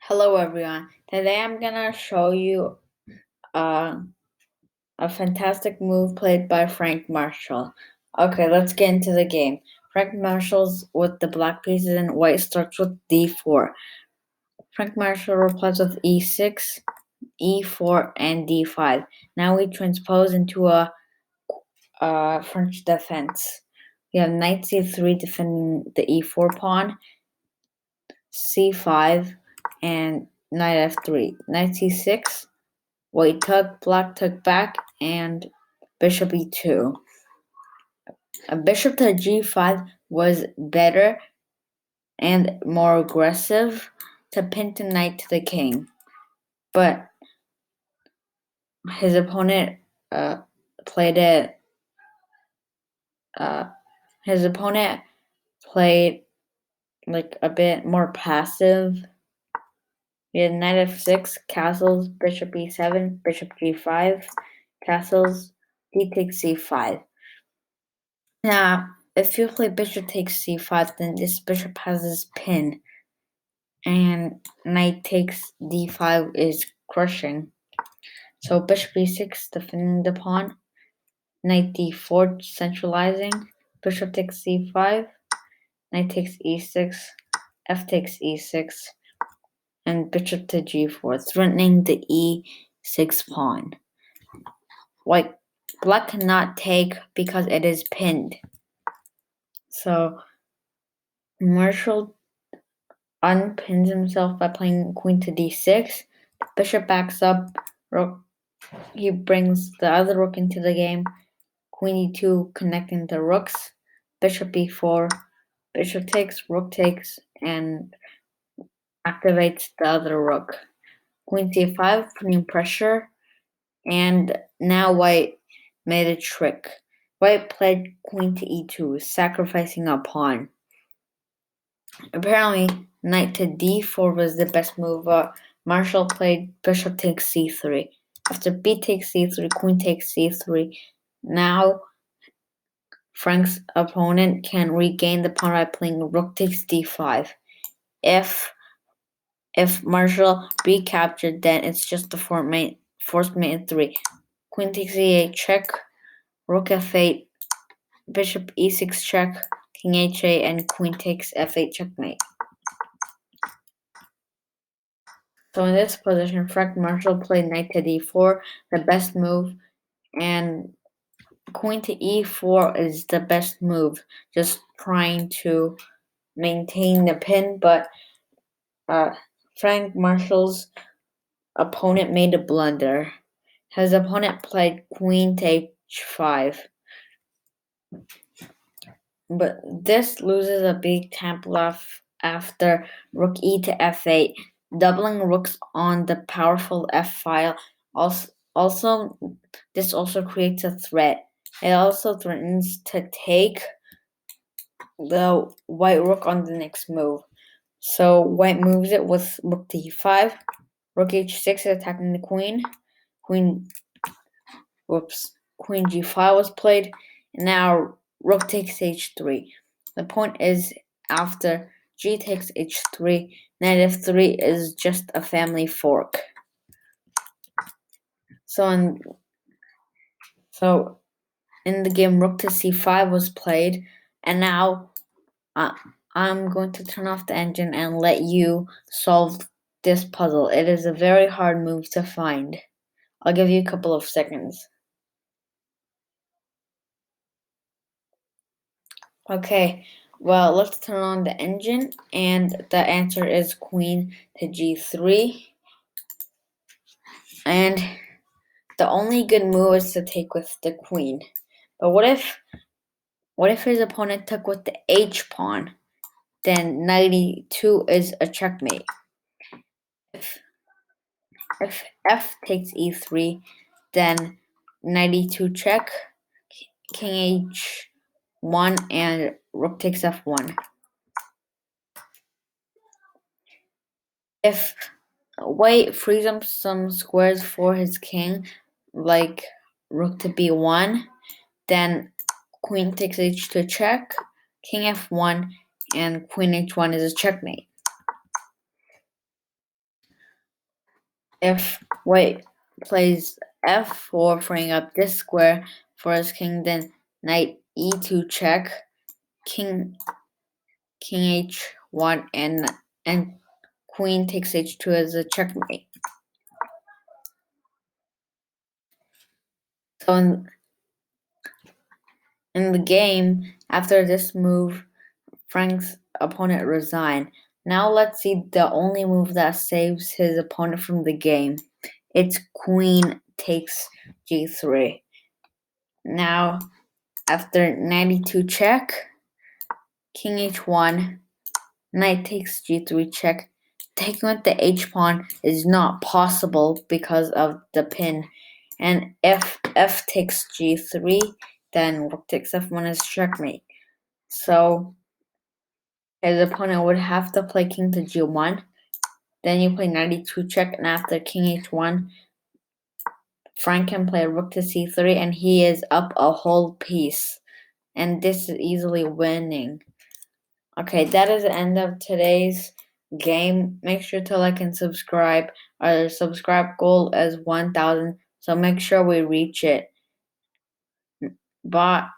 Hello everyone. Today I'm gonna show you uh, a fantastic move played by Frank Marshall. Okay, let's get into the game. Frank Marshall's with the black pieces and white starts with d4. Frank Marshall replies with e6, e4, and d5. Now we transpose into a French defense. We have knight c3 defending the e4 pawn, c5, and knight f3. Knight c6, white took, black took back, and bishop e2. A bishop to g5 was better and more aggressive to pin the knight to the king, but his opponent played it. His opponent played like a bit more passive. We had knight f6, castles, bishop e7, bishop g5, castles, d takes c5. Now, if you play bishop takes c5, then this bishop has this pin, and knight takes d5 is crushing. So bishop e6 defending the pawn, knight d4 centralizing, bishop takes c5, knight takes e6, f takes e6, and bishop to g4, threatening the e6 pawn. Black cannot take because it is pinned. So Marshall unpins himself by playing queen to d6. The bishop backs up. He brings the other rook into the game. Queen e2 connecting the rooks. Bishop e4. Bishop takes, rook takes, and activates the other rook. Queen c5, putting pressure. And now white made a trick. White played queen to e2, sacrificing a pawn. Apparently, knight to d4 was the best move. Marshall played bishop takes c3. After b takes c3, queen takes c3. Now, Frank's opponent can regain the pawn by playing rook takes d5. If Marshall recaptured, then it's just the forced mate in 3. Queen takes e8 check, rook f8, bishop e6 check, king h8, and queen takes f8 checkmate. So in this position, Frank Marshall played knight to d4, the best move, and queen to e4 is the best move, just trying to maintain the pin, but Frank Marshall's opponent made a blunder. His opponent played queen to h5, but this loses a big tempo after rook e to f8, doubling rooks on the powerful f file. Also, this also creates a threat. It also threatens to take the white rook on the next move. So white moves it with rook to e5, rook h6 attacking the queen. Queen g5 was played, and now rook takes h3. The point is, after g takes h3, knight f3 is just a family fork. So in the game, rook to c5 was played, and now I'm going to turn off the engine and let you solve this puzzle. It is a very hard move to find. I'll give you a couple of seconds. Okay, well, let's turn on the engine, and the answer is queen to g3. And the only good move is to take with the queen. But what if his opponent took with the h pawn? Then knight e2 is a checkmate. If f takes e3, then knight e2 check, king h1, and rook takes f1. If white frees up some squares for his king, like rook to b1, then queen takes h2 check, king f1, and queen h1 is a checkmate. If white plays f4, freeing up this square for his king, then knight e2 check, king h1, and queen takes h2 as a checkmate. So in the game, after this move, Frank's opponent resigned. Now let's see the only move that saves his opponent from the game. It's queen takes g3. Now, after knight e2 check, king h1, knight takes g3 check. Taking with the h-pawn is not possible because of the pin. And if f takes g3, then rook takes f1 is checkmate. So his opponent would have to play king to g1. Then you play knight e2 check, and after king h1, Frank can play rook to c3, and he is up a whole piece. And this is easily winning. Okay, that is the end of today's game. Make sure to like and subscribe. Our subscribe goal is 1,000, so make sure we reach it. Bye.